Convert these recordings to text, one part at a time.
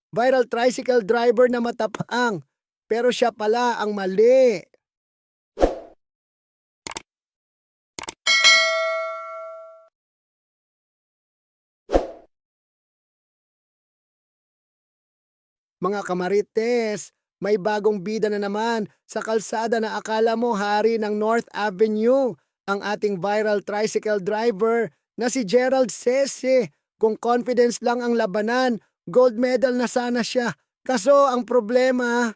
Viral tricycle driver na matapang, pero siya pala ang mali. Mga kamarites, may bagong bida na naman sa kalsada na akala mo hari ng North Avenue. Ang ating viral tricycle driver na si Gerald Sese. Kung confidence lang ang labanan, gold medal na sana siya. Kaso ang problema,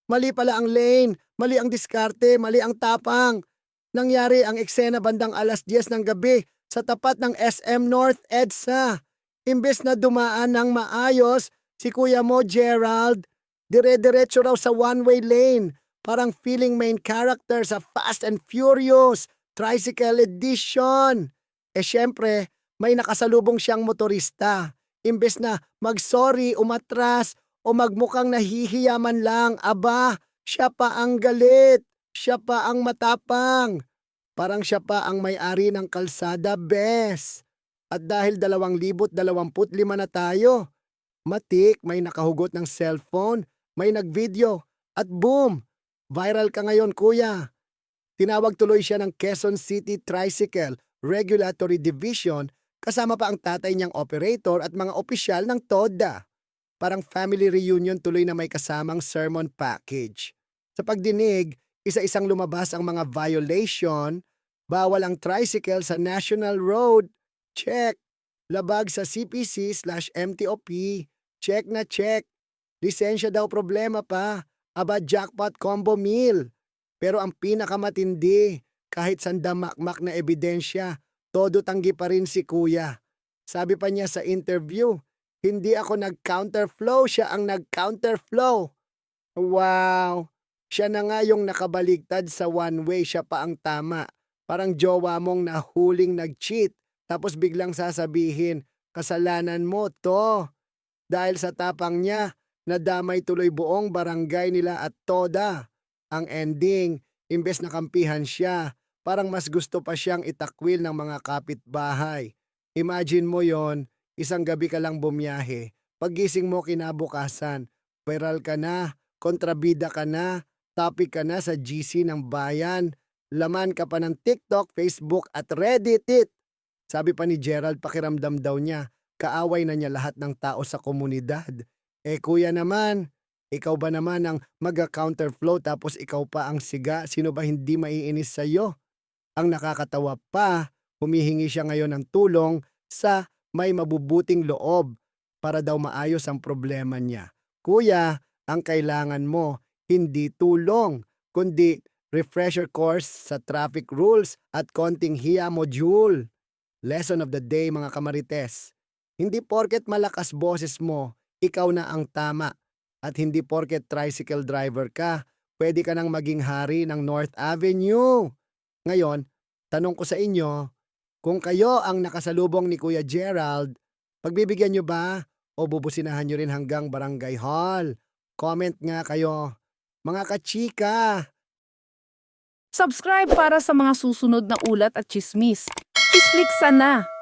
mali pala ang lane, mali ang diskarte, mali ang tapang. Nangyari ang eksena bandang 10:00 ng gabi sa tapat ng SM North EDSA. Imbes na dumaan ng maayos, si kuya mo Gerald, dire-diretso raw sa one-way lane. Parang feeling main character sa Fast and Furious, Tricycle Edition. Syempre, may nakasalubong siyang motorista. Imbes na mag-sorry, umatras, o magmukhang nahihiyaman lang, aba, siya pa ang galit. Siya pa ang matapang. Parang siya pa ang may-ari ng kalsada, bes. At dahil 2025 na tayo, matik may nakahugot ng cellphone, may nagvideo, at boom! Viral ka ngayon, kuya. Tinawag tuloy siya ng Quezon City Tricycle Regulatory Division kasama pa ang tatay niyang operator at mga opisyal ng TODA. Parang family reunion tuloy na may kasamang sermon package. Sa pagdinig, isa-isang lumabas ang mga violation. Bawal ang tricycle sa National Road. Check. Labag sa CPC/MTOP. Check na check. Lisensya daw problema pa. Aba jackpot combo meal. Pero ang pinakamatindi, kahit sandamakmak na ebidensya, todo tanggi pa rin si kuya. Sabi pa niya sa interview, hindi ako nag-counterflow, siya ang nag-counterflow. Wow! Siya na nga yung nakabaligtad sa one-way, siya pa ang tama. Parang jowa mong nahuling nag-cheat, tapos biglang sasabihin, kasalanan mo to. Dahil sa tapang niya, nadamay tuloy buong barangay nila at toda. Ang ending, imbes na kampihan siya, parang mas gusto pa siyang itakwil ng mga kapitbahay. Imagine mo yon, isang gabi ka lang bumiyahe, paggising mo kinabukasan, viral ka na, kontrabida ka na, topic ka na sa GC ng bayan, laman ka pa ng TikTok, Facebook at Reddit. Sabi pa ni Gerald, pakiramdam daw niya, kaaway na niya lahat ng tao sa komunidad. Kuya naman, ikaw ba naman ang mag-counterflow tapos ikaw pa ang siga, sino ba hindi maiinis sa'yo? Ang nakakatawa pa, humihingi siya ngayon ng tulong sa may mabubuting loob para daw maayos ang problema niya. Kuya, ang kailangan mo, hindi tulong, kundi refresher course sa traffic rules at konting hiya module. Lesson of the day mga kamarites. Hindi porket malakas boses mo, ikaw na ang tama. At hindi porket tricycle driver ka, pwede ka nang maging hari ng North Avenue. Ngayon, tanong ko sa inyo, kung kayo ang nakasalubong ni Kuya Gerald, pagbibigyan nyo ba o bubusinahan nyo rin hanggang barangay hall? Comment nga kayo. Mga kachika! Subscribe para sa mga susunod na ulat at chismis. Click sana!